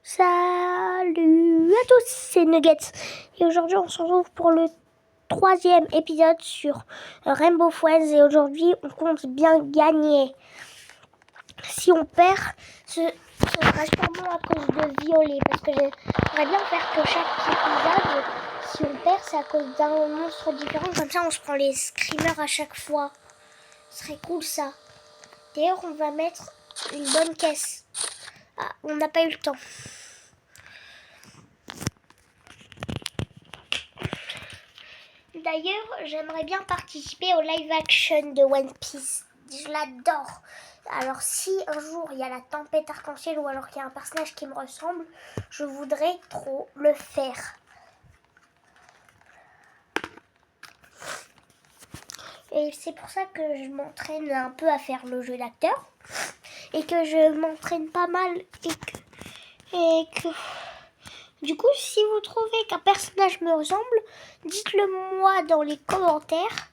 Salut à tous, c'est Nuggets. Et aujourd'hui, on se retrouve pour le 3e épisode sur Rainbow Friends. Et aujourd'hui, on compte bien gagner. Si on perd, ce sera sûrement à cause de violet. Parce que j'aimerais bien faire que chaque épisode, si on perd, c'est à cause d'un monstre différent. Comme ça, on se prend les screamers à chaque fois. Ce serait cool ça. D'ailleurs, on va mettre une bonne caisse. Ah, on n'a pas eu le temps. D'ailleurs, j'aimerais bien participer au live action de One Piece. Je l'adore. Alors, si un jour il y a la tempête arc-en-ciel ou alors qu'il y a un personnage qui me ressemble, je voudrais trop le faire. Et c'est pour ça que je m'entraîne un peu à faire le jeu d'acteur. Et que je m'entraîne pas mal. Et que... Du coup, si vous trouvez qu'un personnage me ressemble, dites-le moi dans les commentaires.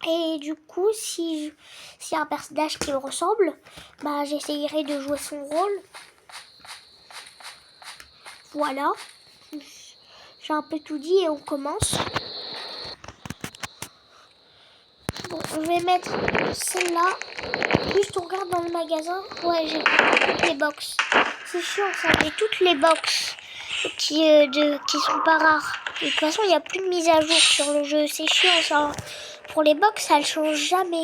Et du coup, si y a un personnage qui me ressemble, bah j'essayerai de jouer son rôle. Voilà. J'ai un peu tout dit et on commence. Bon, je vais mettre celle-là. Juste on regarde dans le magasin. Ouais, j'ai toutes les box. C'est chiant ça, j'ai toutes les box qui sont pas rares. Et de toute façon, il n'y a plus de mise à jour sur le jeu. C'est chiant ça. Pour les box, ça ne change jamais.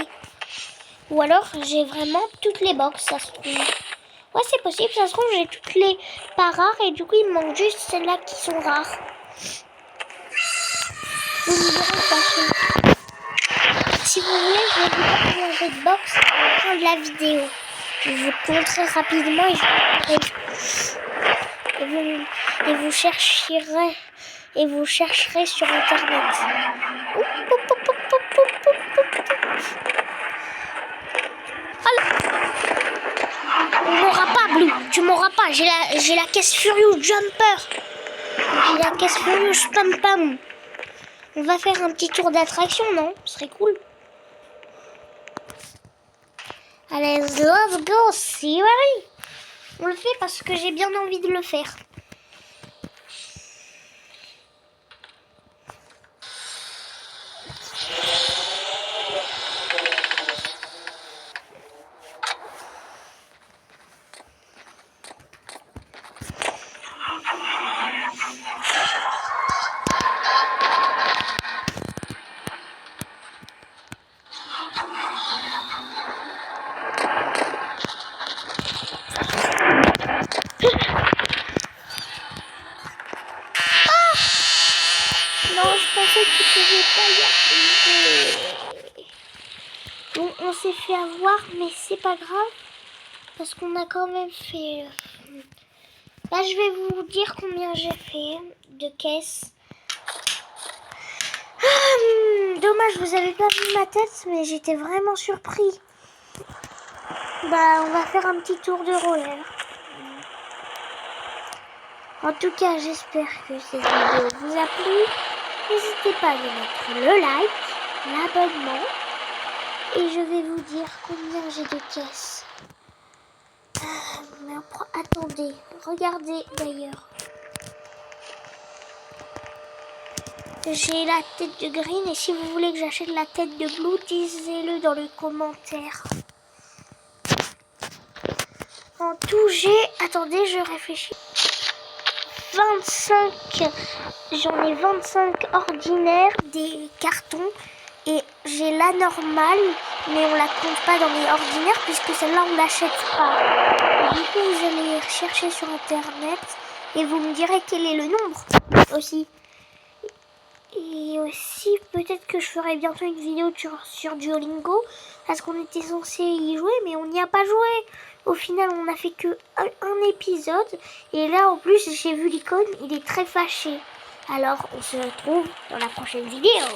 Ou alors, j'ai vraiment toutes les box, ça se trouve. Ouais, c'est possible, ça se trouve, j'ai toutes les pas rares. Et du coup, il me manque juste celles-là qui sont rares. Vous me direz pas. Si vous voulez, je vais vous partager cette box à la fin de la vidéo. Je vous montrerai rapidement et vous chercherez sur internet. On m'aura pas, Blue. Tu m'auras pas. J'ai la caisse Furious Jumper. J'ai la caisse Furious Pam Pam. On va faire un petit tour d'attraction, non? Ce serait cool. Allez, let's go, c'est vrai. On le fait parce que j'ai bien envie de le faire. Non, je pensais que tu pouvais pas y arriver. Bon, on s'est fait avoir, mais c'est pas grave. Parce qu'on a quand même fait... Là, je vais vous dire combien j'ai fait de caisses. Dommage, vous avez pas vu ma tête, mais j'étais vraiment surpris. Bah, on va faire un petit tour de roller. En tout cas, j'espère que cette vidéo vous a plu. N'hésitez pas à mettre le like, l'abonnement. Et je vais vous dire combien j'ai de caisses. Mais attendez, regardez d'ailleurs. J'ai la tête de Green et si vous voulez que j'achète la tête de Blue, disez-le dans les commentaires. En tout, attendez, je réfléchis. 25, j'en ai 25 ordinaires, des cartons. Et j'ai la normale, mais on la compte pas dans les ordinaires puisque celle-là on l'achète pas. Et du coup vous allez chercher sur internet et vous me direz quel est le nombre aussi. Et aussi peut-être que je ferai bientôt une vidéo sur Duolingo parce qu'on était censé y jouer mais on n'y a pas joué. Au final on n'a fait que un épisode et là en plus j'ai vu l'icône, il est très fâché. Alors on se retrouve dans la prochaine vidéo.